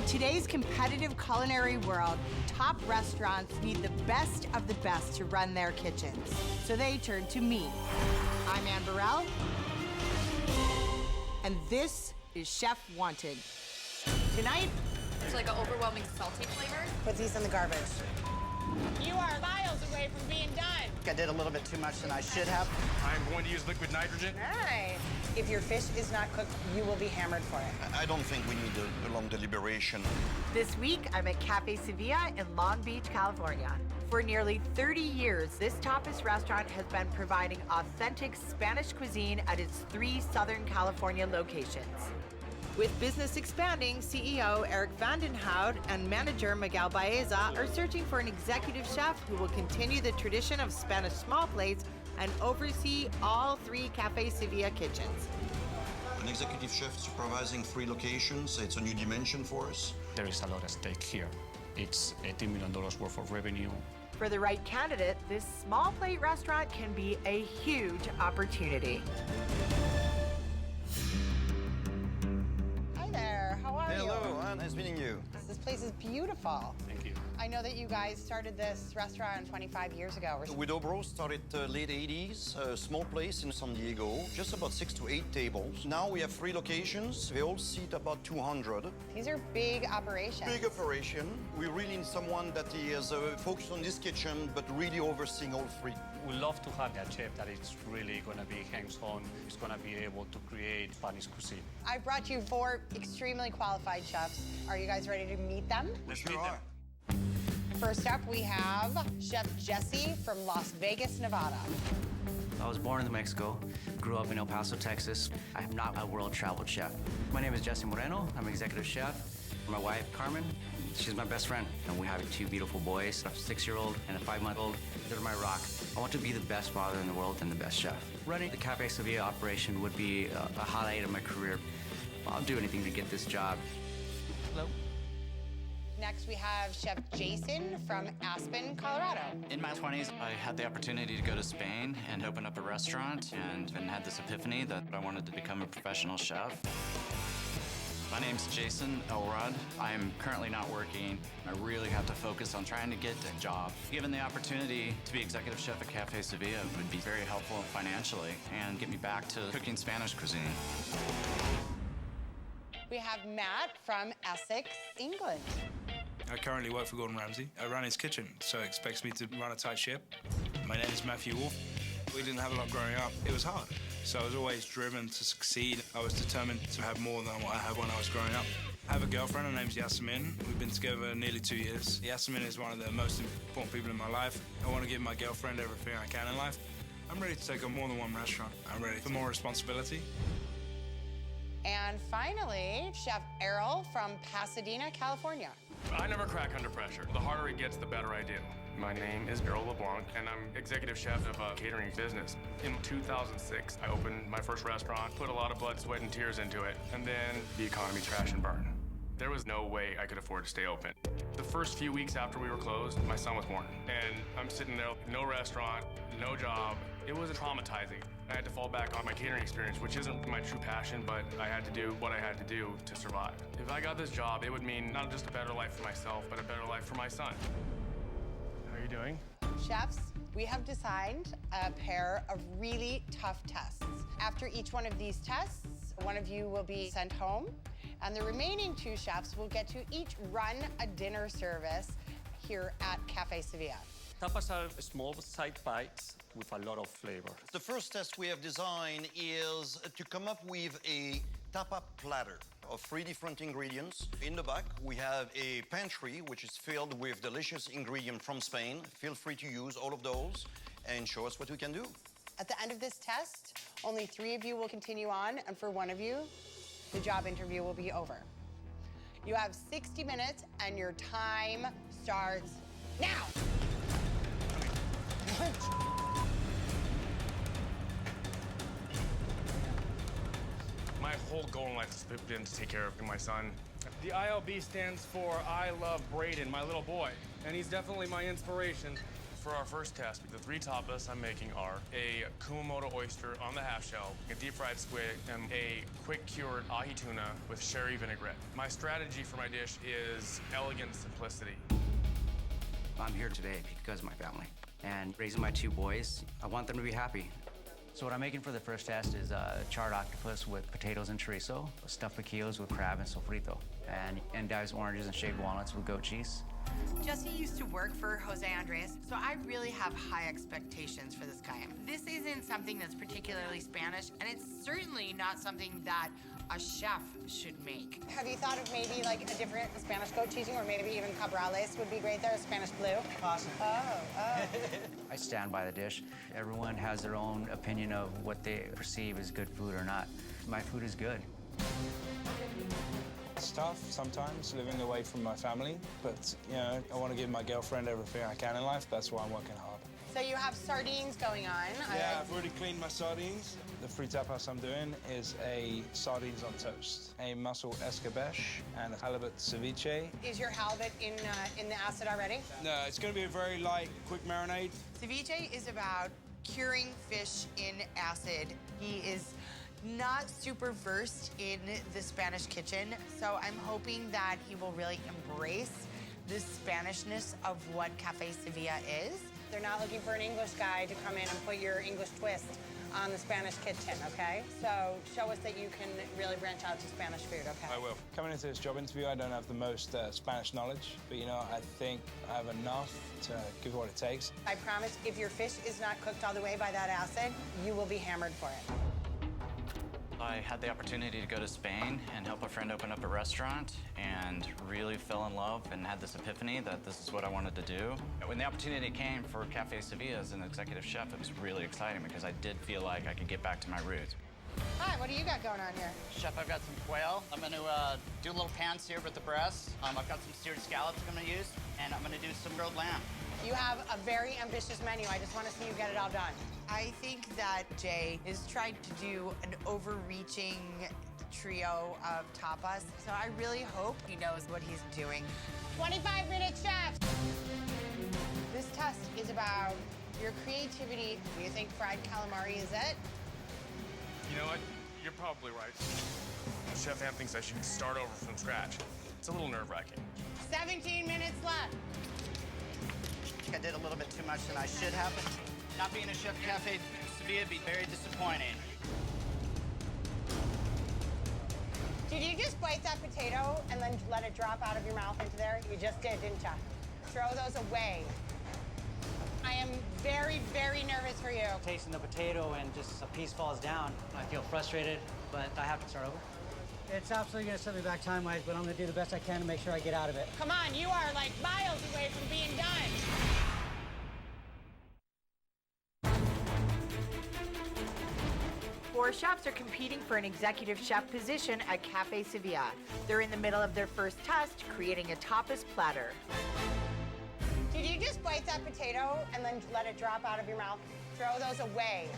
today's competitive culinary world, top restaurants need the best of the best to run their kitchens. So they turn to me. I'm Ann Burrell, and this is Chef Wanted. Tonight, it's like an overwhelming salty flavor. put these in the garbage. You are miles away from being done. I did a little bit too much than I should have. I'm going to use liquid nitrogen. Nice. If your fish is not cooked, you will be hammered for it. I don't think we need a long deliberation. This week, I'm at Cafe Sevilla in Long Beach, California. For nearly 30 years, this tapas restaurant has been providing authentic Spanish cuisine at its 3 Southern California locations. With business expanding, CEO Eric Van Den Haute and manager Miguel Baeza are searching for an executive chef who will continue the tradition of Spanish small plates and oversee all 3 Cafe Sevilla kitchens. An executive chef supervising 3 locations, it's a new dimension for us. There is a lot at stake here. It's $18 million worth of revenue. For the right candidate, this small plate restaurant can be a huge opportunity. Hello, nice meeting you. This place is beautiful. Thank you. I know that you guys started this restaurant 25 years ago. Widow Bros started late 80s, a small place in San Diego, just about 6 to 8 tables. Now we have 3 locations. They all seat about 200. These are big operations. Big operation. We really need someone that is focused on this kitchen, but really overseeing all 3. We love to have a chef that is really going to be hands-on, is going to be able to create Spanish cuisine. I brought you 4 extremely qualified chefs. Are you guys ready to meet them? Let's Sure meet are. them. First up, we have Chef Jesse from Las Vegas, Nevada. I was born in Mexico, grew up in El Paso, Texas. I am not a world-traveled chef. My name is Jesse Moreno. I'm executive chef. My wife, Carmen, she's my best friend. And we have 2 beautiful boys, a 6-year-old and a 5-month-old. They're my rock. I want to be the best father in the world and the best chef. Running the Cafe Sevilla operation would be a highlight of my career. I'll do anything to get this job. Hello. Next, we have Chef Jason from Aspen, Colorado. In my 20s, I had the opportunity to go to Spain and open up a restaurant and had this epiphany that I wanted to become a professional chef. My name's Jason Elrod. I am currently not working. I really have to focus on trying to get a job. Given the opportunity to be executive chef at Cafe Sevilla would be very helpful financially and get me back to cooking Spanish cuisine. We have Matt from Essex, England. I currently work for Gordon Ramsay. I run his kitchen, so he expects me to run a tight ship. My name is Matthew Wolf. We didn't have a lot growing up. It was hard. So I was always driven to succeed. I was determined to have more than what I had when I was growing up. I have a girlfriend, her name's Yasemin. We've been together nearly 2 years. Yasemin is one of the most important people in my life. I want to give my girlfriend everything I can in life. I'm ready to take on more than one restaurant. I'm ready for more responsibility. And finally, Chef Errol from Pasadena, California. I never crack under pressure. The harder it gets, the better I do. My name is Errol LeBlanc, and I'm executive chef of a catering business. In 2006, I opened my first restaurant, put a lot of blood, sweat, and tears into it, and then the economy crashed and burned. There was no way I could afford to stay open. The first few weeks after we were closed, my son was born, and I'm sitting there, no restaurant, no job. It was traumatizing. I had to fall back on my catering experience, which isn't my true passion, but I had to do what I had to do to survive. If I got this job, it would mean not just a better life for myself, but a better life for my son. How are you doing? Chefs, we have designed a pair of really tough tests. After each one of these tests, one of you will be sent home, and the remaining 2 chefs will get to each run a dinner service here at Cafe Sevilla. Tapas are small side bites with a lot of flavor. The first test we have designed is to come up with a tapa platter of 3 different ingredients. In the back, we have a pantry, which is filled with delicious ingredients from Spain. Feel free to use all of those and show us what we can do. At the end of this test, only 3 of you will continue on, and for one of you, the job interview will be over. You have 60 minutes, and your time starts now. My whole goal in life has been to take care of my son. The ILB stands for I Love Braden, my little boy. And he's definitely my inspiration. For our first test, the 3 tapas I'm making are a Kumamoto oyster on the half shell, a deep fried squid, and a quick cured ahi tuna with sherry vinaigrette. My strategy for my dish is elegant simplicity. I'm here today because of my family. And raising my 2 boys, I want them to be happy. So what I'm making for the first test is charred octopus with potatoes and chorizo, stuffed fajitas with crab and sofrito, and endives, oranges, and shaved walnuts with goat cheese. Jesse used to work for Jose Andres, so I really have high expectations for this guy. This isn't something that's particularly Spanish, and it's certainly not something that a chef should make. Have you thought of maybe like a different Spanish goat cheesing, or maybe even cabrales would be great there, Spanish blue? Awesome. Oh. I stand by the dish. Everyone has their own opinion of what they perceive as good food or not. My food is good. It's tough sometimes living away from my family, but you know, I want to give my girlfriend everything I can in life. That's why I'm working hard. So you have sardines going on. Yeah, I've already cleaned my sardines. The 3 tapas I'm doing is a sardines on toast, a mussel escabeche, and a halibut ceviche. Is your halibut in the acid already? No, it's going to be a very light, quick marinade. Ceviche is about curing fish in acid. He is not super versed in the Spanish kitchen, so I'm hoping that he will really embrace the Spanishness of what Cafe Sevilla is. They're not looking for an English guy to come in and put your English twist on the Spanish kitchen, okay? So show us that you can really branch out to Spanish food, okay? I will. Coming into this job interview, I don't have the most Spanish knowledge, but you know, I think I have enough to give what it takes. I promise if your fish is not cooked all the way by that acid, you will be hammered for it. I had the opportunity to go to Spain and help a friend open up a restaurant and really fell in love and had this epiphany that this is what I wanted to do. When the opportunity came for Cafe Sevilla as an executive chef, it was really exciting because I did feel like I could get back to my roots. Hi, what do you got going on here? Chef, I've got some quail. I'm going to do a little pan sear with the breasts. I've got some seared scallops I'm going to use, and I'm going to do some grilled lamb. You have a very ambitious menu. I just want to see you get it all done. I think that Jay is trying to do an overreaching trio of tapas, so I really hope he knows what he's doing. 25 minutes, chef! This test is about your creativity. Do you think fried calamari is it? You know what? You're probably right. Chef Ham thinks I should start over from scratch. It's a little nerve-wracking. 17 minutes left. I think I did a little bit too much than I should have. Not being a chef at Cafe Sevilla would be very disappointing. Did you just bite that potato and then let it drop out of your mouth into there? You just did, didn't you? Throw those away. I am very, very nervous for you. Tasting the potato and just a piece falls down. I feel frustrated, but I have to start over. It's absolutely going to set me back time-wise, but I'm going to do the best I can to make sure I get out of it. Come on, you are like miles away from being done. Four chefs are competing for an executive chef position at Cafe Sevilla. They're in the middle of their first test, creating a tapas platter. Did you just bite that potato and then let it drop out of your mouth? Throw those away.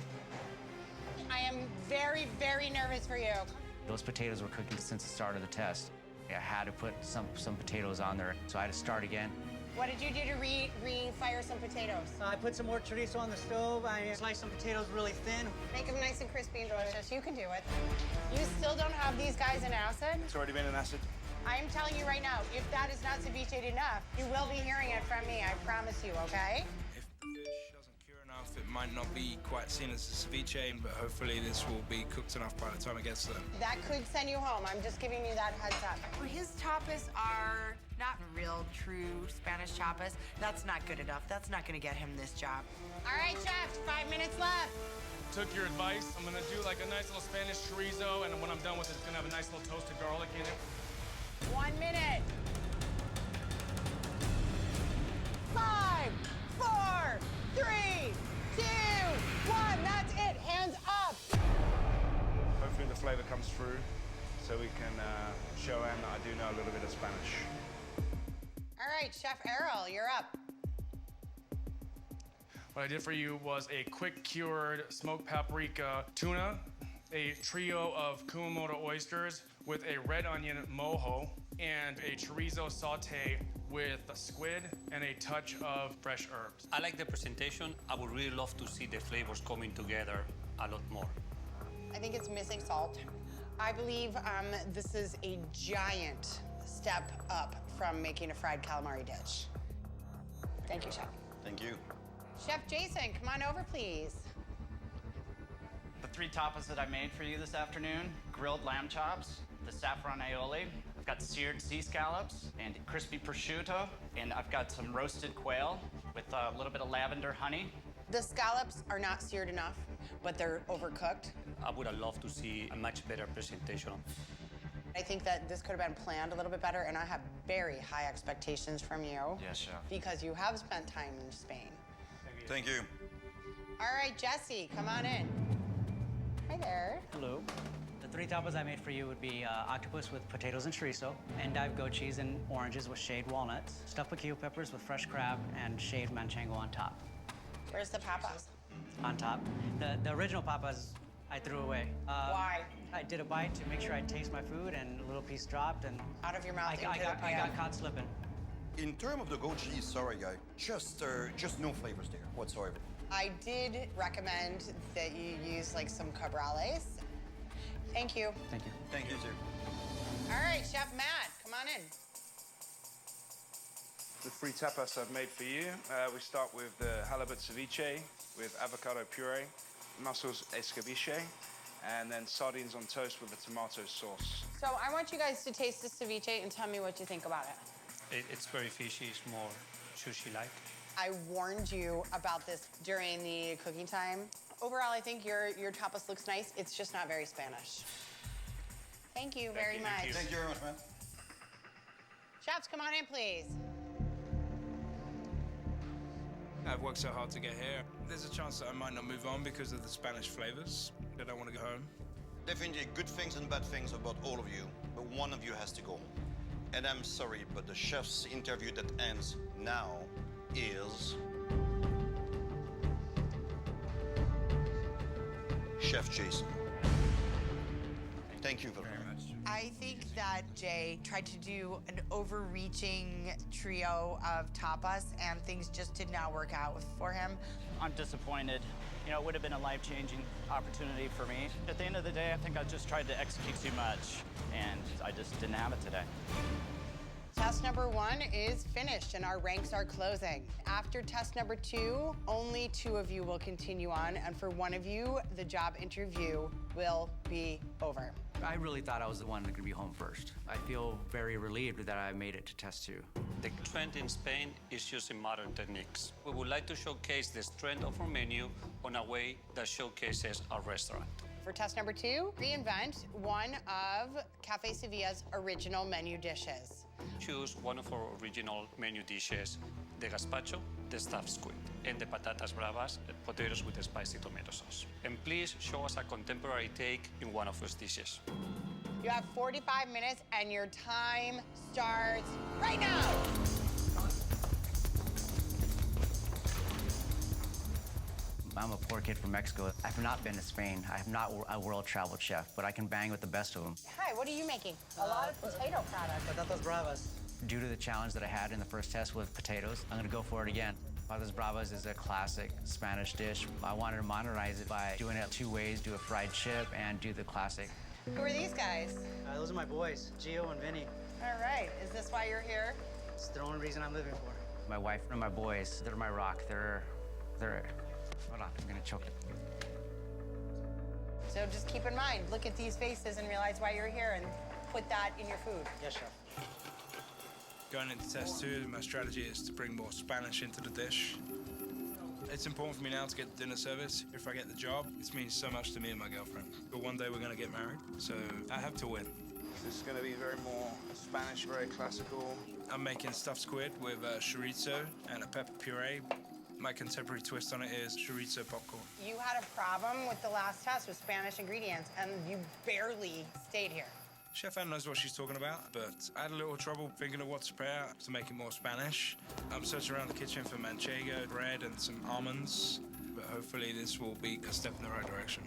I am very, very nervous for you. Those potatoes were cooking since the start of the test. I had to put some potatoes on there, so I had to start again. What did you do to re-fire some potatoes? I put some more chorizo on the stove. I sliced some potatoes really thin. Make them nice and crispy and delicious. You can do it. You still don't have these guys in acid? It's already been in acid. I'm telling you right now, if that is not ceviche enough, you will be hearing it from me. I promise you, okay? If the fish doesn't cure enough, it might not be quite seen as a ceviche, but hopefully this will be cooked enough by the time it gets there. That could send you home. I'm just giving you that heads up. Well, his tapas are not real, true Spanish tapas. That's not good enough. That's not going to get him this job. All right, chef, 5 minutes left. Took your advice. I'm gonna do like a nice little Spanish chorizo, and when I'm done with it, it's gonna have a nice little toasted garlic in it. 1 minute. 5, 4, 3, 2, 1. That's it. Hands up. Hopefully the flavor comes through so we can show Anne that I do know a little bit of Spanish. All right, Chef Errol, you're up. What I did for you was a quick cured smoked paprika tuna a trio of Kumamoto oysters with a red onion mojo and a chorizo saute with squid and a touch of fresh herbs. I like the presentation. I would really love to see the flavors coming together a lot more. I think it's missing salt. I believe this is a giant step up from making a fried calamari dish. Thank you, Chef. Thank you. Chef Jason, come on over, please. The 3 tapas that I made for you this afternoon: grilled lamb chops, the saffron aioli, I've got seared sea scallops and crispy prosciutto, and I've got some roasted quail with a little bit of lavender honey. The scallops are not seared enough, but they're overcooked. I would have loved to see a much better presentation. I think that this could have been planned a little bit better, and I have very high expectations from you. Yes, Chef. Because you have spent time in Spain. Thank you. All right, Jesse, come on in. Hi there. Hello. The 3 tapas I made for you would be octopus with potatoes and chorizo, endive goat cheese and oranges with shaved walnuts, stuffed piquillo peppers with fresh crab, and shaved manchego on top. Where's the papas? On top. The original papas I threw away. Why? I did a bite to make sure I'd taste my food, and a little piece dropped, and Out of your mouth I got caught slipping. In terms of the goat cheese, sorry, guy, just no flavors there whatsoever. I did recommend that you use like some cabrales. Thank you. Thank you. Thank you, sir. All right, Chef Matt, come on in. The 3 tapas I've made for you, we start with the halibut ceviche with avocado puree, mussels escabeche, and then sardines on toast with a tomato sauce. So I want you guys to taste the ceviche and tell me what you think about it. It's very fishy. It's more sushi-like. I warned you about this during the cooking time. Overall, I think your tapas looks nice. It's just not very Spanish. Thank you very much. Thank you very much, man. Chefs, come on in, please. I've worked so hard to get here. There's a chance that I might not move on because of the Spanish flavors. I don't want to go home. Definitely good things and bad things about all of you, but one of you has to go home. And I'm sorry, but the chef's interview that ends now is Chef Jason. Thank you very much. I think that Jay tried to do an overreaching trio of tapas, and things just did not work out for him. I'm disappointed. You know, it would have been a life-changing opportunity for me. At the end of the day, I think I just tried to execute too much, and I just didn't have it today. Test number 1 is finished and our ranks are closing. After test number 2, only 2 of you will continue on, and for one of you, the job interview will be over. I really thought I was the one that could be home first. I feel very relieved that I made it to test 2. The trend in Spain is using modern techniques. We would like to showcase the strength of our menu in a way that showcases our restaurant. For test number 2, reinvent one of Cafe Sevilla's original menu dishes. Choose one of our original menu dishes, the gazpacho, the stuffed squid, and the patatas bravas, potatoes with spicy tomato sauce. And please show us a contemporary take in one of those dishes. You have 45 minutes and your time starts right now. I'm a poor kid from Mexico. I've not been to Spain. I'm not a world traveled chef, but I can bang with the best of them. Hi, what are you making? A lot of potato products. Patatas bravas. Due to the challenge that I had in the first test with potatoes, I'm gonna go for it again. Patatas bravas is a classic Spanish dish. I wanted to modernize it by doing it 2 ways, do a fried chip and do the classic. Who are these guys? Those are my boys, Gio and Vinny. All right, is this why you're here? It's the only reason I'm living for. My wife and my boys, they're my rock. They're, hold on, I'm gonna choke it. So just keep in mind, look at these faces and realize why you're here and put that in your food. Yes, chef. Going into test 2, my strategy is to bring more Spanish into the dish. It's important for me now to get the dinner service. If I get the job, it means so much to me and my girlfriend. But one day we're gonna get married, so I have to win. This is gonna be very more Spanish, very classical. I'm making stuffed squid with chorizo and a pepper puree. My contemporary twist on it is chorizo popcorn. You had a problem with the last test with Spanish ingredients, and you barely stayed here. Chef Anne knows what she's talking about, but I had a little trouble thinking of what to prepare to make it more Spanish. I'm searching around the kitchen for manchego, bread, and some almonds, but hopefully this will be a step in the right direction.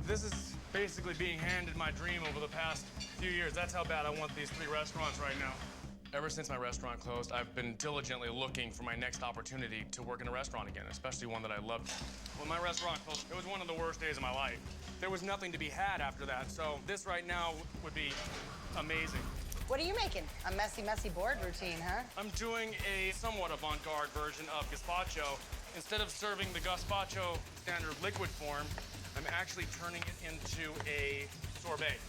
This is basically being handed my dream over the past few years. That's how bad I want these 3 restaurants right now. Ever since my restaurant closed, I've been diligently looking for my next opportunity to work in a restaurant again, especially one that I loved. When my restaurant closed, it was one of the worst days of my life. There was nothing to be had after that, so this right now would be amazing. What are you making? A messy, messy board routine, huh? I'm doing a somewhat avant-garde version of gazpacho. Instead of serving the gazpacho standard liquid form, I'm actually turning it into a sorbet.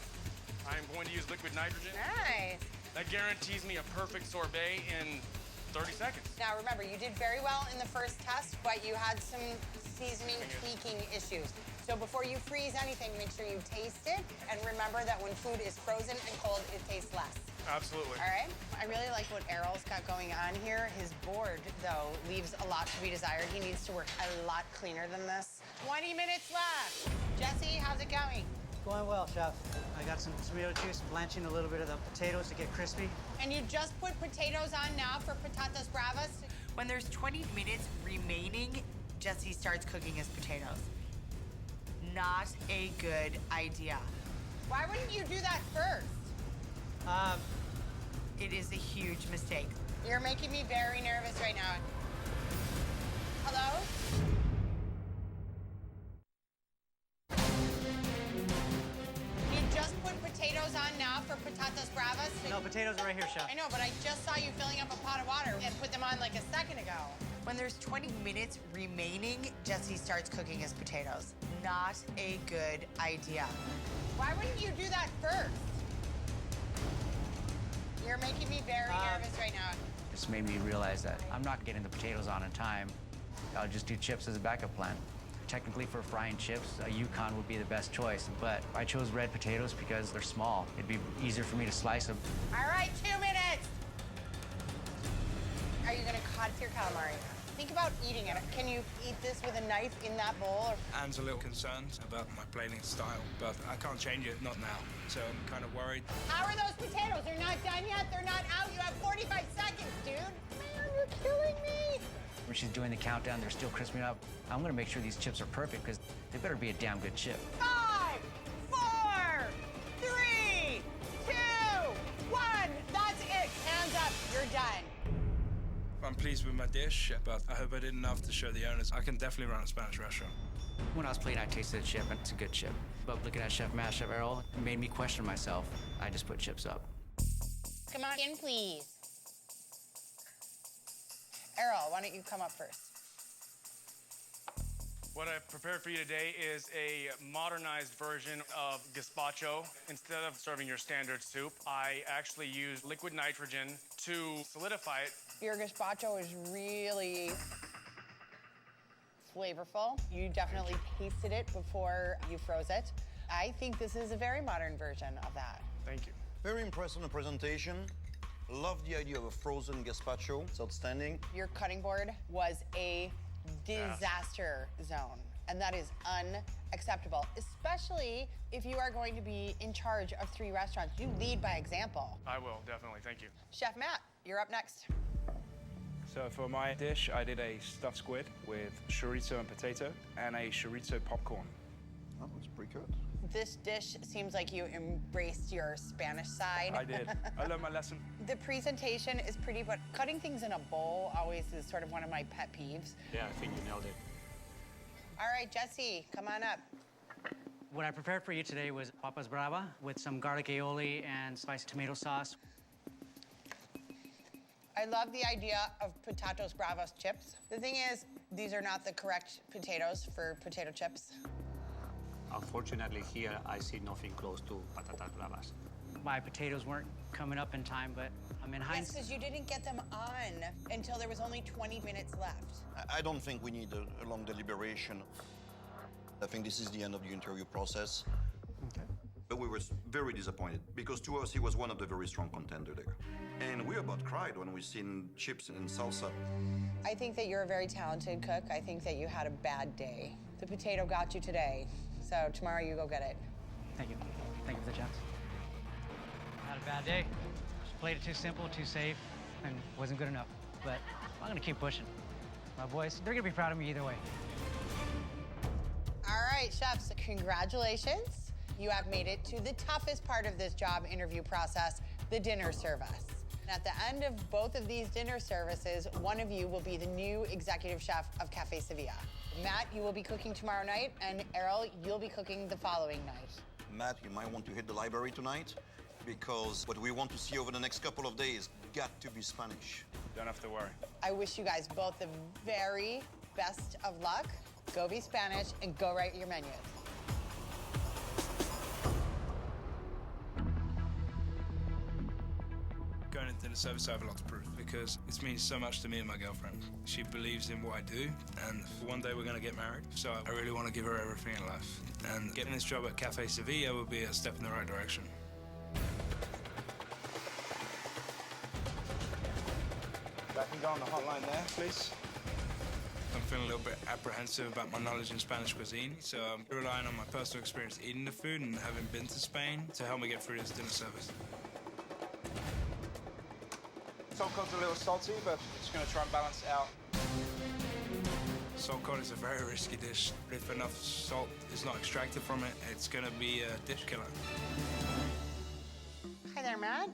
I'm going to use liquid nitrogen. Nice. That guarantees me a perfect sorbet in 30 seconds. Now remember, you did very well in the first test, but you had some seasoning tweaking issues. So before you freeze anything, make sure you taste it, and remember that when food is frozen and cold, it tastes less. Absolutely. All right? I really like what Errol's got going on here. His board, though, leaves a lot to be desired. He needs to work a lot cleaner than this. 20 minutes left. Jesse, how's it going? Going well, Chef. I got some tomato juice, blanching a little bit of the potatoes to get crispy. And you just put potatoes on now for patatas bravas? When there's 20 minutes remaining, Jesse starts cooking his potatoes. Not a good idea. Why wouldn't you do that first? It is a huge mistake. You're making me very nervous right now. Hello? You just put potatoes on now for patatas bravas? No, potatoes are right here, Chef. I know, but I just saw you filling up a pot of water and put them on like a second ago. When there's 20 minutes remaining, Jesse starts cooking his potatoes. Not a good idea. Why wouldn't you do that first? You're making me very nervous right now. This made me realize that I'm not getting the potatoes on in time. I'll just do chips as a backup plan. Technically, for frying chips, a Yukon would be the best choice, but I chose red potatoes because they're small. It'd be easier for me to slice them. All right, 2 minutes. Are you gonna cut your calamari? Think about eating it. Can you eat this with a knife in that bowl? Anne's a little concerned about my plating style, but I can't change it, not now. So I'm kind of worried. How are those potatoes? They're not done yet. They're not out. You have 45 seconds, dude. Man, you're killing me. When she's doing the countdown, they're still crisping up. I'm gonna make sure these chips are perfect because they better be a damn good chip. 5, 4, 3, 2, 1. That's it. Hands up. You're done. I'm pleased with my dish, but I hope I did enough to show the owners I can definitely run a Spanish restaurant. When I was plating, I tasted the chip, and it's a good chip. But looking at Chef Matt, Chef Errol, it made me question myself. I just put chips up. Come on in, please. Errol, why don't you come up first? What I've prepared for you today is a modernized version of gazpacho. Instead of serving your standard soup, I actually use liquid nitrogen to solidify it. Your gazpacho is really flavorful. You definitely tasted it before you froze it. I think this is a very modern version of that. Thank you. Very impressed on the presentation. Love the idea of a frozen gazpacho. It's outstanding. Your cutting board was a disaster zone, and that is unacceptable, especially if you are going to be in charge of 3 restaurants. You lead by example. I will, definitely. Thank you. Chef Matt, you're up next. So for my dish, I did a stuffed squid with chorizo and potato and a chorizo popcorn. Oh, that's pretty good. This dish seems like you embraced your Spanish side. I did. I learned my lesson. The presentation is pretty, but cutting things in a bowl always is sort of one of my pet peeves. Yeah, I think you nailed it. All right, Jesse, come on up. What I prepared for you today was papas brava with some garlic aioli and spicy tomato sauce. I love the idea of patatas bravas chips. The thing is, these are not the correct potatoes for potato chips. Unfortunately, here I see nothing close to patatas bravas. My potatoes weren't coming up in time, but I'm in Yes, hindsight. because you didn't get them on until there was only 20 minutes left. I don't think we need a long deliberation. I think this is the end of the interview process. Okay. But we were very disappointed because to us he was one of the very strong contenders there. And we about cried when we seen chips and salsa. I think that you're a very talented cook. I think that you had a bad day. The potato got you today, so tomorrow you go get it. Thank you. Thank you for the chance. I had a bad day. Just played it too simple, too safe, and wasn't good enough. But I'm gonna keep pushing. My boys, they're gonna be proud of me either way. All right, chefs, congratulations. You have made it to the toughest part of this job interview process, the dinner service. At the end of both of these dinner services, one of you will be the new executive chef of Cafe Sevilla. Matt, you will be cooking tomorrow night, and Errol, you'll be cooking the following night. Matt, you might want to hit the library tonight because what we want to see over the next couple of days got to be Spanish. Don't have to worry. I wish you guys both the very best of luck. Go be Spanish and go write your menus. Going into the service, I have a lot to prove because it means so much to me and my girlfriend. She believes in what I do, and one day we're going to get married, so I really want to give her everything in life. And getting this job at Cafe Sevilla will be a step in the right direction. That can go on the hotline there, please. I'm feeling a little bit apprehensive about my knowledge in Spanish cuisine, so I'm relying on my personal experience eating the food and having been to Spain to help me get through this dinner service. Salt cod's a little salty, but just going to try and balance it out. Salt cod is a very risky dish. If enough salt is not extracted from it, it's going to be a dish killer. Hi there, Matt.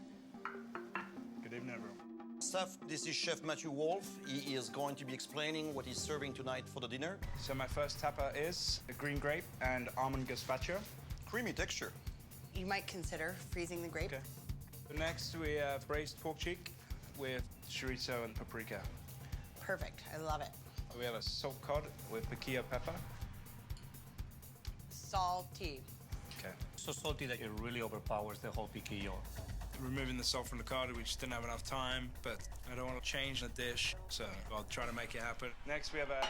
Good evening, everyone. Staff, this is Chef Matthew Wolf. He is going to be explaining what he's serving tonight for the dinner. So my first tapa is a green grape and almond gazpacho. Creamy texture. You might consider freezing the grape. Okay. Next, we have braised pork cheek with chorizo and paprika. Perfect. I love it. We have a salt cod with piquillo pepper. Salty. Okay. So salty that it really overpowers the whole piquillo. Removing the salt from the cod, we just didn't have enough time, but I don't want to change the dish, so I'll try to make it happen. Next, we have a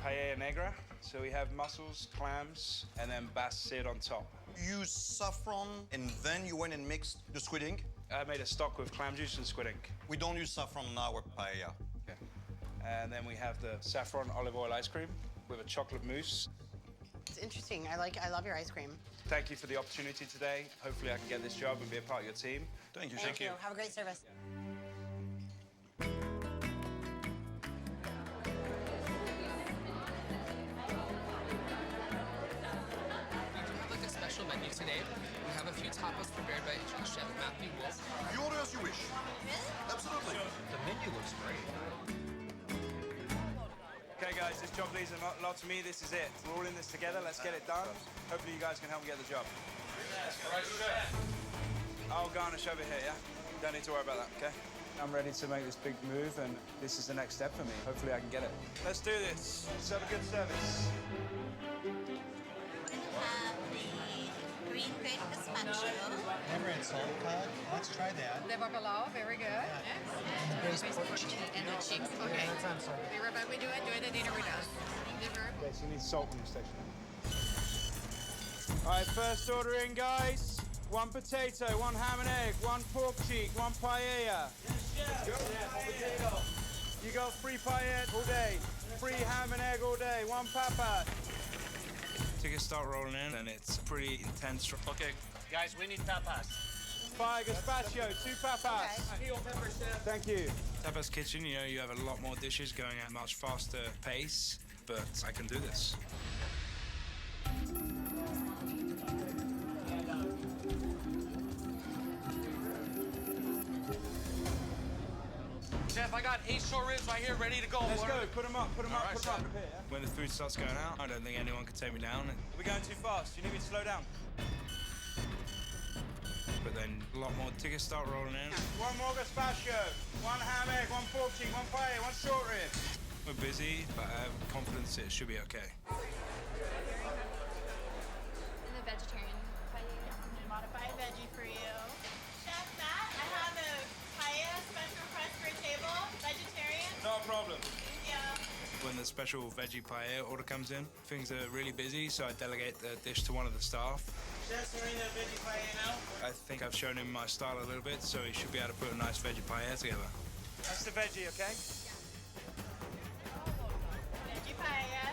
paella negra. So we have mussels, clams, and then bass seared on top. You use saffron, and then you went and mixed the squid ink. I made a stock with clam juice and squid ink. We don't use saffron in our paella. Okay. And then we have the saffron olive oil ice cream with a chocolate mousse. It's interesting. I love your ice cream. Thank you for the opportunity today. Hopefully I can get this job and be a part of your team. Thank you. Thank you. Have a great service. Like a special menu today. We have a few tapas prepared by Chef Matthew Wolf. You order as you wish. Absolutely. The menu looks great. Okay, guys, this job leaves a lot to me. This is it. We're all in this together. Let's get it done. Hopefully you guys can help me get the job. I'll garnish over here, yeah? Don't need to worry about that, okay? I'm ready to make this big move, and this is the next step for me. Hopefully I can get it. Let's do this. Let's have a good service. The green grape gazpacho. Never had salt cod. Let's try that. The bacalao, very good. The braised pork cheek. And the cheeks, okay. Be right back. We do enjoy the dinner with us. Okay, so you need salt in your station. All right, first order in, guys. 1 potato, 1 ham and egg, 1 pork cheek, 1 paella. Yes, potato. You got 3 paella all day, 3 ham and egg all day, 1 papa. Tickets start rolling in, and it's pretty intense. Okay, guys, we need tapas. 5 gazpacho, 2 papas. Okay. Thank you. Tapas Kitchen, you know, you have a lot more dishes going at a much faster pace, but I can do this. Chef, I got 8 short ribs right here ready to go. Let's go, put them up, put them up, right, put them up. When the food starts going out, I don't think anyone can take me down. We're going too fast. You need me to slow down. But then a lot more tickets start rolling in. 1 more gazpacho, 1 ham egg, 1 pork cheek, 1 paella, 1 short rib. We're busy, but I have confidence it should be okay. And the vegetarian paella. Modified veggie for you. Chef Matt, I have a paella special request for a table, vegetarian. No problem. Thank you. When the special veggie paella order comes in, things are really busy, so I delegate the dish to one of the staff. Chef, serving the veggie paella now. I think I've shown him my style a little bit, so he should be able to put a nice veggie paella together. That's the veggie, okay? Veggie paella.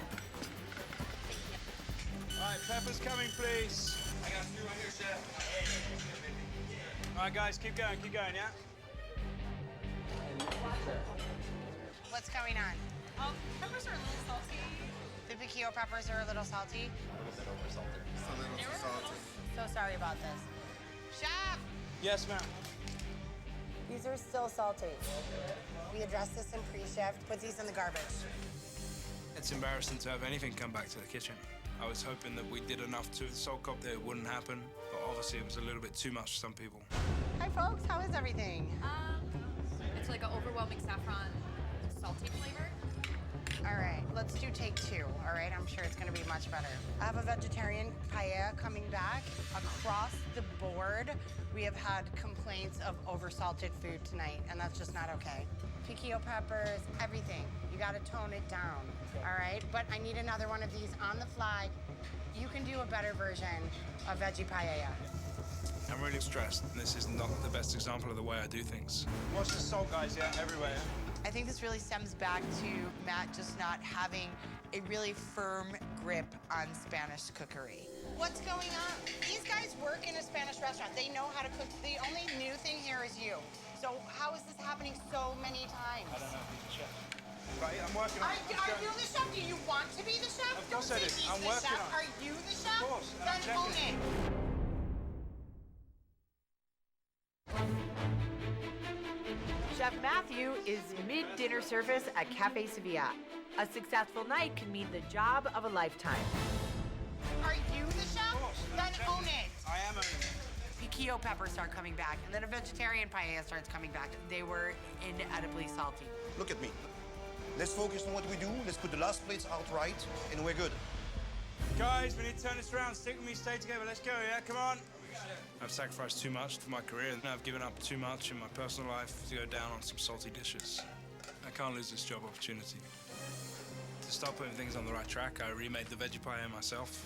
All right, peppers coming, please. I got 2 right here, Chef. All right, guys, keep going, yeah? What's going on? Peppers are a little salty. The piquillo peppers are a little salty. They were a little So sorry about this. Chef! Yes, ma'am. These are still salty. We addressed this in pre-shift. Put these in the garbage. It's embarrassing to have anything come back to the kitchen. I was hoping that we did enough to the salt cop that it wouldn't happen, but obviously it was a little bit too much for some people. Hi, folks. How is everything? It's like an overwhelming saffron salty flavor. All right, let's do take 2, all right? I'm sure it's gonna be much better. I have a vegetarian paella coming back. Across the board, we have had complaints of oversalted food tonight, and that's just not okay. Piquillo peppers, everything. You gotta tone it down, all right? But I need another one of these on the fly. You can do a better version of veggie paella. I'm really stressed, and this is not the best example of the way I do things. Watch the salt, guys, yeah? Everywhere. I think this really stems back to Matt just not having a really firm grip on Spanish cookery. What's going on? These guys work in a Spanish restaurant. They know how to cook. The only new thing here is you. So how is this happening so many times? I don't know if he's a chef. Right, I'm working on it. Are you the chef? Do you want to be the chef? Of course I do. Don't say he's I'm the working chef. on it. Are you the chef? Of course. Then own it. Chef Matthew is mid-dinner service at Cafe Sevilla. A successful night can mean the job of a lifetime. Are you the chef? Then own it. I am owning it. Piquillo peppers start coming back, and then a vegetarian paella starts coming back. They were inedibly salty. Look at me. Let's focus on what we do. Let's put the last plates out right, and we're good. Guys, we need to turn this around. Stick with me, stay together. Let's go, yeah? Come on. I've sacrificed too much for my career, and I've given up too much in my personal life to go down on some salty dishes. I can't lose this job opportunity. To start putting things on the right track, I remade the veggie paella myself.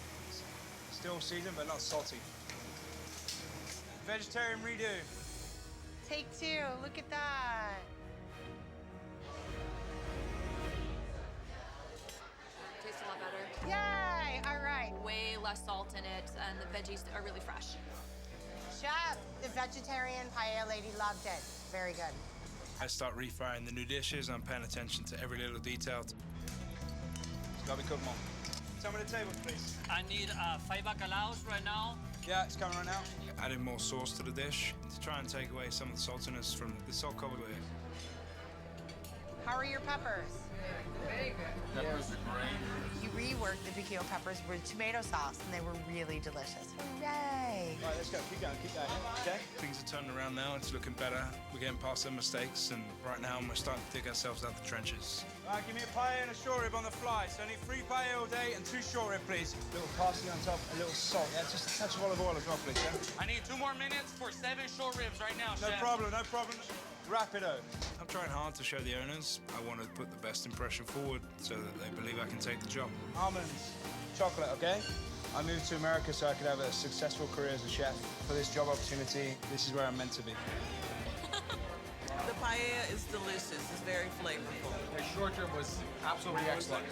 Still seasoned, but not salty. Vegetarian redo. Take 2. Look at that. Tastes a lot better. Yay! All right. Way less salt in it, and the veggies are really fresh. Chef, the vegetarian paella lady loved it. Very good. I start refrying the new dishes. I'm paying attention to every little detail. It's gotta be cooked more. Tell me the table, please. I need 5 bacalaos right now. Yeah, it's coming right now. Adding more sauce to the dish to try and take away some of the saltiness from the salt cover. How are your peppers? Very good. Peppers are great. You reworked the piquillo peppers with tomato sauce, and they were really delicious. Hooray! All right, let's go. Keep going, okay? Things are turning around now. It's looking better. We're getting past some mistakes, and right now we're starting to dig ourselves out the trenches. All right, give me a paella and a short rib on the fly. So I need 3 paella all day and 2 short rib, please. A little parsley on top, a little salt. Yeah, just a touch of olive oil as well, please, yeah? I need 2 more minutes for 7 short ribs right now, No chef. problem, no problem. Rapido. I'm trying hard to show the owners I want to put the best impression forward so that they believe I can take the job. Almonds, chocolate, okay? I moved to America so I could have a successful career as a chef. For this job opportunity, this is where I'm meant to be. The paella is delicious. It's very flavorful. The short rib was absolutely excellent.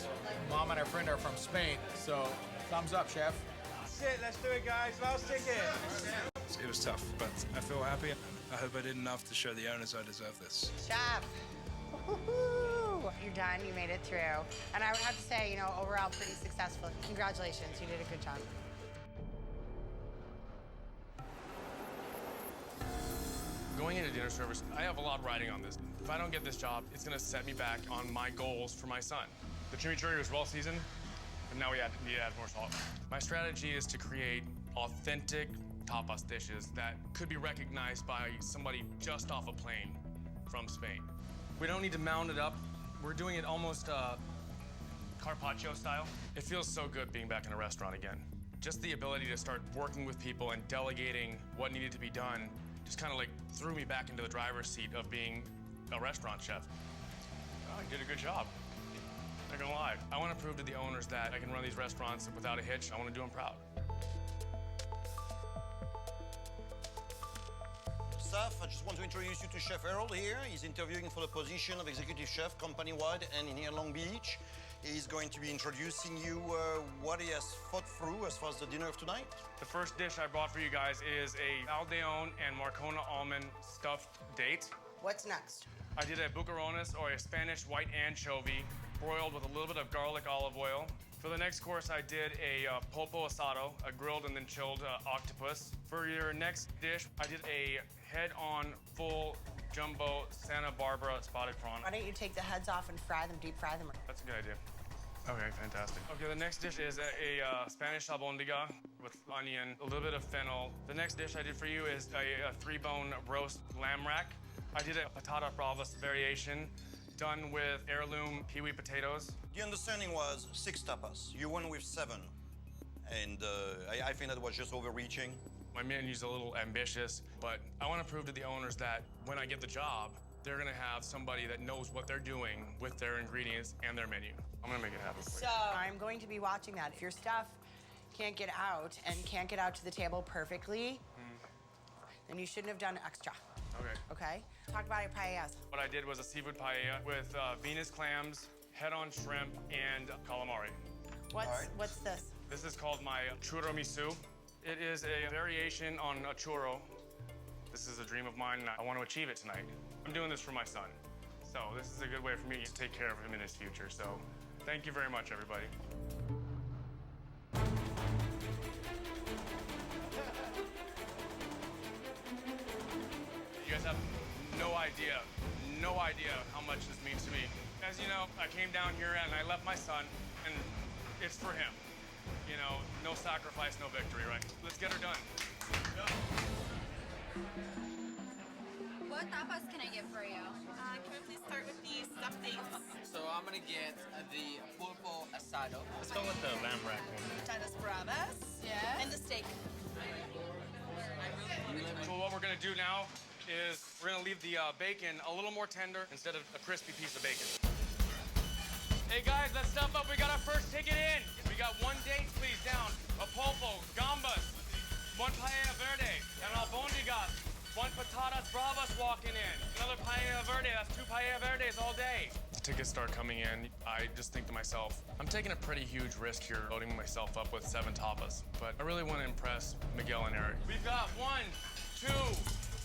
Mom and her friend are from Spain, so thumbs up, chef. That's it, let's do it, guys. Last ticket. It was tough, but I feel happy. I hope I did enough to show the owners I deserve this. Chef, woo-hoo-hoo. You're done. You made it through. And I would have to say, you know, overall pretty successful. Congratulations. You did a good job. Going into dinner service, I have a lot riding on this. If I don't get this job, it's gonna set me back on my goals for my son. The chimichurri was well seasoned, but now we need to add more salt. My strategy is to create authentic tapas dishes that could be recognized by somebody just off a plane from Spain. We don't need to mound it up. We're doing it almost carpaccio style. It feels so good being back in a restaurant again. Just the ability to start working with people and delegating what needed to be done just kind of like threw me back into the driver's seat of being a restaurant chef. Oh, I did a good job. Not gonna lie. I want to prove to the owners that I can run these restaurants without a hitch. I want to do them proud. Staff, I just want to introduce you to Chef Errol here. He's interviewing for the position of executive chef company-wide and in here Long Beach. He's going to be introducing you what he has thought through as far as the dinner of tonight. The first dish I brought for you guys is a aldeon and Marcona almond stuffed date. What's next? I did a bucarones, or a Spanish white anchovy, broiled with a little bit of garlic olive oil, For the next course, I did a pulpo asado, a grilled and then chilled octopus. For your next dish, I did a head-on full jumbo Santa Barbara spotted prawn. Why don't you take the heads off and fry them, deep fry them? That's a good idea. Okay, fantastic. Okay, the next dish is a Spanish albondiga with onion, a little bit of fennel. The next dish I did for you is a 3-bone roast lamb rack. I did a patata bravas variation done with heirloom kiwi potatoes. The understanding was 6 tapas. You went with 7. And I think that was just overreaching. My menu's a little ambitious, but I want to prove to the owners that when I get the job, they're gonna have somebody that knows what they're doing with their ingredients and their menu. I'm gonna make it happen for you. So I'm going to be watching that. If your stuff can't get out and can't get out to the table perfectly, then you shouldn't have done extra. Okay. Okay? Talk about your paellas. What I did was a seafood paella with Venus clams, head-on shrimp, and calamari. What's this? This is called my churro miso. It is a variation on a churro. This is a dream of mine, and I want to achieve it tonight. I'm doing this for my son. So this is a good way for me to take care of him in his future. So thank you very much, everybody. You guys have no idea how much this means to me. As you know, I came down here and I left my son, and it's for him. You know, no sacrifice, no victory, right? Let's get her done. What tapas can I get for you? Can we please start with the stuffed dates? So I'm gonna get the pulpo asado. Let's go with the lamb rack one. Tapas bravas. Yeah. And the steak. So what we're gonna do now is we're gonna leave the bacon a little more tender instead of a crispy piece of bacon. Hey guys, let's stuff up. We got our first ticket in. We got 1 date, please, down. A pulpo, gambas, 1 paella verde, and albondigas, 1 patatas bravas walking in. Another paella verde, that's 2 paella verdes all day. Tickets start coming in. I just think to myself, I'm taking a pretty huge risk here, loading myself up with 7 tapas. But I really want to impress Miguel and Eric. We've got 1, 2,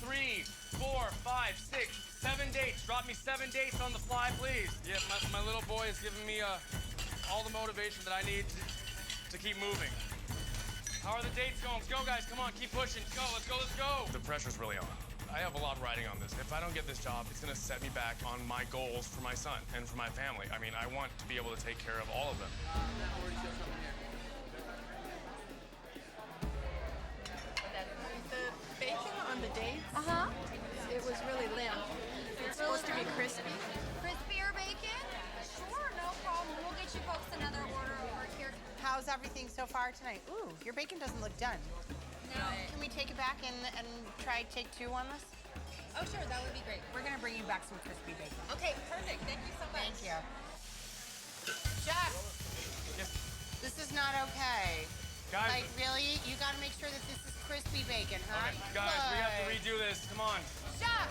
3, 4, 5, 6, 7 dates. Drop me 7 dates on the fly, please. Yeah, my little boy is giving me all the motivation that I need to keep moving. How are the dates going? Let's go, guys. Come on, keep pushing. Let's go, let's go, let's go. The pressure's really on. I have a lot riding on this. If I don't get this job, it's gonna set me back on my goals for my son and for my family. I mean, I want to be able to take care of all of them. The bacon on the dates, It was really limp. it's supposed to be crispy. Crispier bacon? Sure, no problem. We'll get you folks another order over here. How's everything so far tonight? Ooh, your bacon doesn't look done. No. Can we take it back and try take 2 on this? Oh, sure, that would be great. We're gonna bring you back some crispy bacon. Okay, perfect. Thank you so much. Thank you. Chef, this is not okay. Guys, Like, really? You gotta make sure that this is crispy bacon, huh? okay, guys, we have to redo this. Come on. Chef!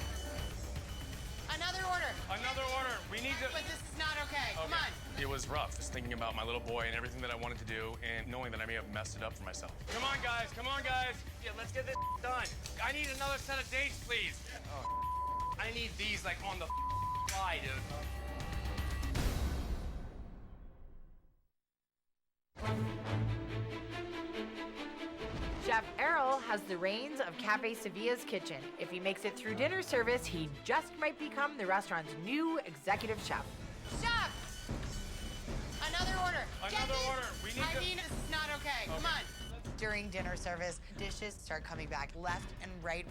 Another order. Another order. We need to. But this is not okay. Come on. It was rough, just thinking about my little boy and everything that I wanted to do and knowing that I may have messed it up for myself. Come on, guys. Come on, guys. Yeah, let's get this done. I need another set of dates, please. Oh, I need these, like, on the fly, dude. Chef Errol has the reins of Cafe Sevilla's kitchen. If he makes it through dinner service, he just might become the restaurant's new executive chef. Chef! Another order. Another order. We need to. I mean, this is not okay. Come on. During dinner service, dishes start coming back left and right.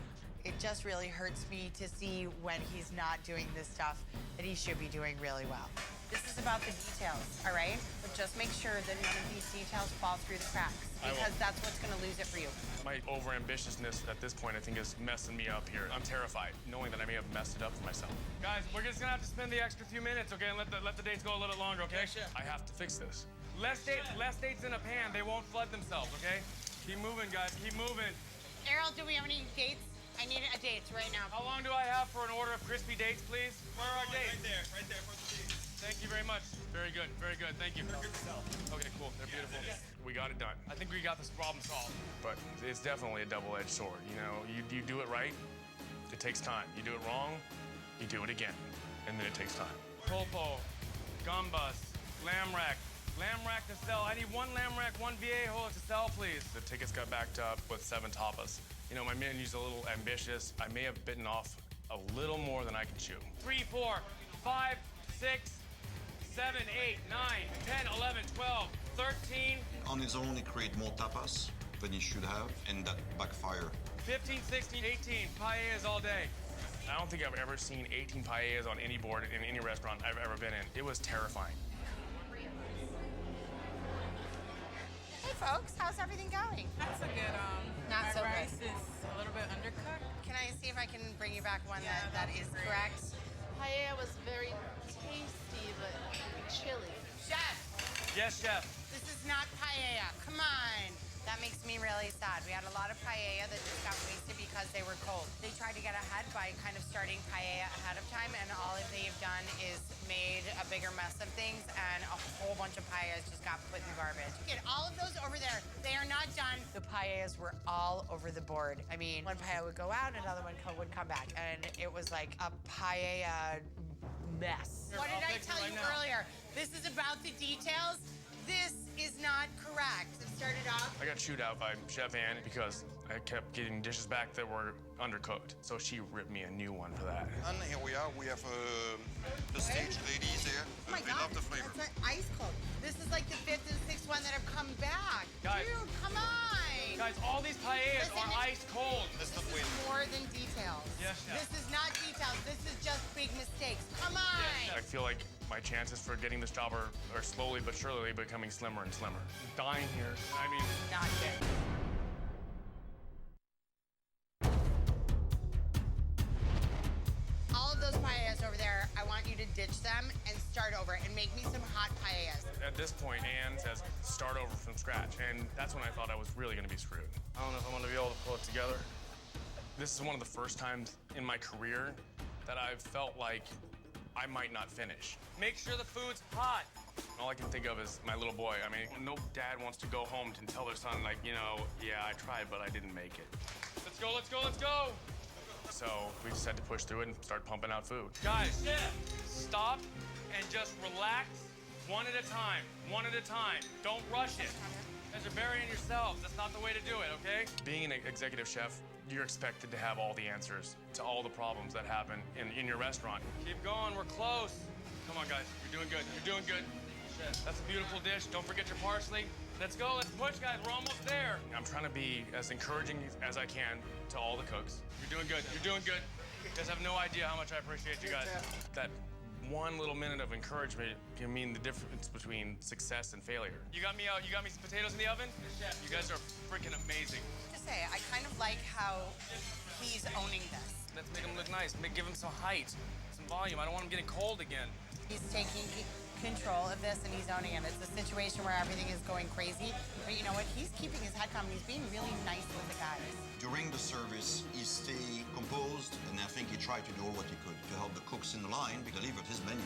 It just really hurts me to see when he's not doing this stuff that he should be doing really well. This is about the details, all right? But just make sure that none of these details fall through the cracks, because that's what's gonna lose it for you. My overambitiousness at this point, I think, is messing me up here. I'm terrified, knowing that I may have messed it up for myself. Guys, we're just gonna have to spend the extra few minutes, okay? And let the dates go a little bit longer, okay? Yeah, sure. I have to fix this. Less dates in a pan, they won't flood themselves, okay? Keep moving, guys, keep moving. Errol, do we have any dates? I need a date right now. How long do I have for an order of crispy dates, please? Where are our dates? Right there for the dates. Thank you very much. Very good, thank you. They're good to sell. Okay, cool, they're beautiful. We got it done. I think we got this problem solved. But it's definitely a double-edged sword, you know? You do it right, it takes time. You do it wrong, you do it again, and then it takes time. Pulpo, gambas, lamb rack, Lamb rack to sell. I need one lamb rack, one viejo to sell, please. The tickets got backed up with 7 tapas. You know, my menu's a little ambitious. I may have bitten off a little more than I could chew. 3, 4, 5, 6, 7, 8, 9, 10, 11, 12, 13. On his own, he created more tapas than he should have, and that backfired. 15, 16, 18, paellas all day. I don't think I've ever seen 18 paellas on any board in any restaurant I've ever been in. It was terrifying. Hey folks, how's everything going? That's a good, Not my so rice good. is a little bit undercooked. Can I see if I can bring you back one that is correct? Paella was very tasty, but chili. Chef, Yes, chef. this is not paella. Come on. That makes me really sad. We had a lot of paella that just got wasted because they were cold. They tried to get ahead by kind of starting paella ahead of time, and all they've done is made a bigger mess of things, and a whole bunch of paellas just got put in the garbage. Get all of those over there. They are not done. The paellas were all over the board. I mean, one paella would go out, another one would come back, and it was like a paella mess. What did I tell you earlier? This is about the details. This is not correct. It started off. I got chewed out by Chef Ann because I kept getting dishes back that were undercooked. So she ripped me a new one for that. And here we are. We have the stage ladies here. Oh my We God, love the flavor. that's not ice cold. This is like the 5th and 6th one that have come back. Guys. Dude, come on. Guys, all these paellas Listen, are ice cold. Let's not wait. More than details. Yes, chef. This is not details. This is just big mistakes. Come on. I feel like my chances for getting this job are slowly but surely becoming slimmer and slimmer. I'm dying here. I mean, Not good. All of those paellas over there, I want you to ditch them and start over and make me some hot paellas. at this point, Ann says start over from scratch, and that's when I thought I was really going to be screwed. I don't know if I'm going to be able to pull it together. This is one of the first times in my career that I've felt like I might not finish. Make sure the food's hot. All I can think of is my little boy. I mean, no dad wants to go home and tell their son, like, you know, yeah, I tried, but I didn't make it. Let's go, let's go, let's go! So we just had to push through it and start pumping out food. Guys, stop and just relax one at a time, one at a time. Don't rush it. You guys are burying yourselves. That's not the way to do it, okay? Being an executive chef, you're expected to have all the answers to all the problems that happen in your restaurant. Keep going, we're close. Come on, guys, you're doing good, you're doing good. That's a beautiful dish. Don't forget your parsley. Let's go, let's push, guys, we're almost there. I'm trying to be as encouraging as I can to all the cooks. You're doing good, you're doing good. You guys have no idea how much I appreciate you guys. That one little minute of encouragement can mean the difference between success and failure. You got me some potatoes in the oven? You guys are freaking amazing. To say, I kind of like how he's owning this. Let's make him look nice. Give him some height, some volume. I don't want him getting cold again. He's taking control of this and he's owning it. It's a situation where everything is going crazy, but you know what? He's keeping his head calm. He's being really nice with the guys. During the service, he stayed composed, and I think he tried to do all what he could to help the cooks in the line, because he got his menu.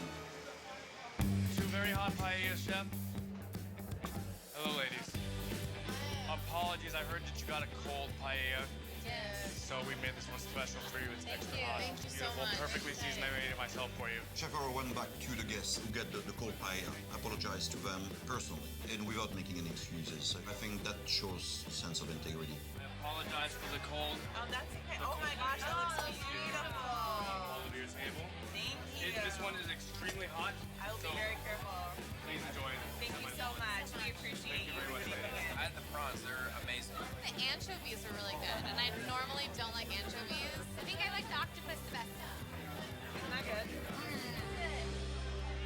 2 very hot paellas, chef. Hello, ladies. Apologies, I heard that you got a cold paella. Yes. So we made this one special for you. It's extra hot. Thank you so Beautiful, much. perfectly seasoned. I made it myself for you. Chef Errol went back to the guests who get the cold paella, apologized to them personally, and without making any excuses. I think that shows a sense of integrity. I apologize for the cold. Oh, that's okay. Oh my gosh, that looks so beautiful. All of your table. Thank you. This one is extremely hot. I will be very careful. Please enjoy it. Thank you so much. We appreciate you receiving it. I had the prawns. They're amazing. The anchovies are really good, and I normally don't like anchovies. I think I like the octopus the best. Isn't that good?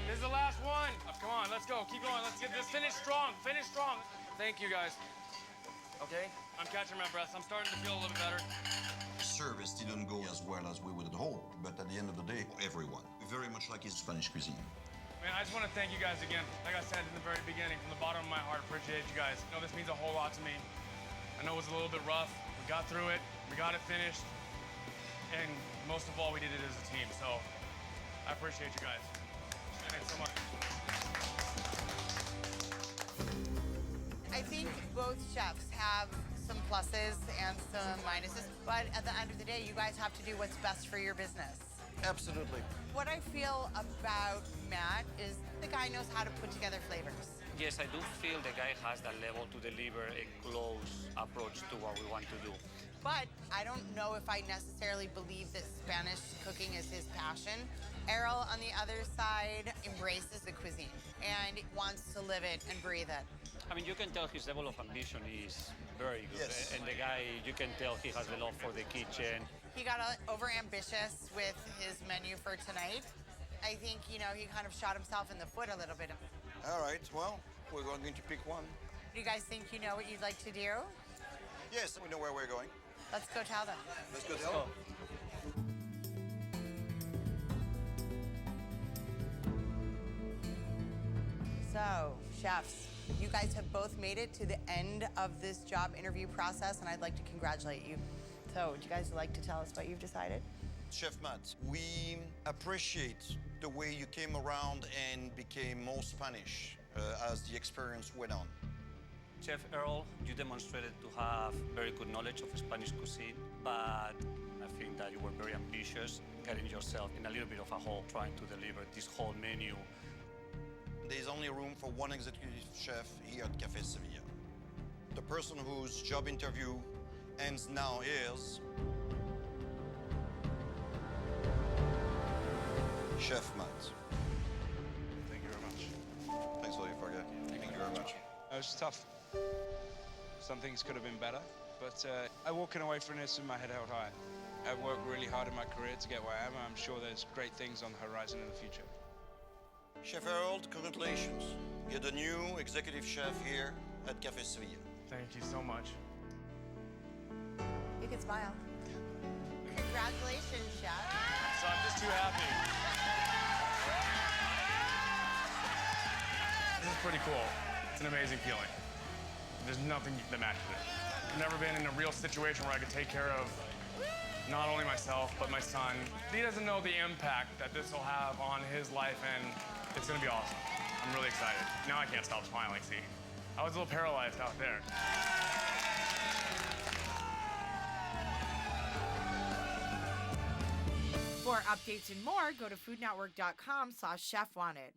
This is the last one. Come on, let's go. Keep going. Let's get this. Finish strong. Finish strong. Thank you, guys. Okay? I'm catching my breath. I'm starting to feel a little better. Service didn't go as well as we would have hoped, but at the end of the day, everyone. Very much like his Spanish cuisine. Man, I just want to thank you guys again. Like I said in the very beginning, from the bottom of my heart, appreciate you guys. You know, this means a whole lot to me. I know it was a little bit rough. We got through it. We got it finished. And most of all, we did it as a team. So I appreciate you guys. Thanks so much. I think both chefs have some pluses and some minuses, but at the end of the day, you guys have to do what's best for your business. Absolutely. What I feel about Matt is the guy knows how to put together flavors. Yes, I do feel the guy has the level to deliver a close approach to what we want to do. But I don't know if I necessarily believe that Spanish cooking is his passion. Errol, on the other side, embraces the cuisine and wants to live it and breathe it. I mean, you can tell his level of ambition is very good. Yes. And the guy, you can tell he has the love for the kitchen. He got over-ambitious with his menu for tonight. I think, you know, he kind of shot himself in the foot a little bit. All right, well, we're going to pick one. Do you guys think you know what you'd like to do? Yes, we know where we're going. Let's go tell them. Let's go tell them. So, chefs, you guys have both made it to the end of this job interview process, and I'd like to congratulate you. So, would you guys like to tell us what you've decided? Chef Matt, we appreciate the way you came around and became more Spanish as the experience went on. Chef Errol, you demonstrated to have very good knowledge of Spanish cuisine, but I think that you were very ambitious, getting yourself in a little bit of a hole trying to deliver this whole menu. There's only room for one executive chef here at Cafe Sevilla. The person whose job interview ends now is Chef Matt. Thank you very much. Thanks for your forget. Thank you very much. It was tough. Some things could have been better, but I'm walking away from this with my head held high. I've worked really hard in my career to get where I am, and I'm sure there's great things on the horizon in the future. Chef Errol, congratulations. You're the new executive chef here at Cafe Sevilla. Thank you so much. You can smile. Congratulations, chef. So I'm just too happy. This is pretty cool. It's an amazing feeling. There's nothing that matches it. I've never been in a real situation where I could take care of not only myself, but my son. He doesn't know the impact that this will have on his life, and it's gonna be awesome. I'm really excited. Now I can't stop smiling, see? I was a little paralyzed out there. For updates and more, go to foodnetwork.com/chefwanted.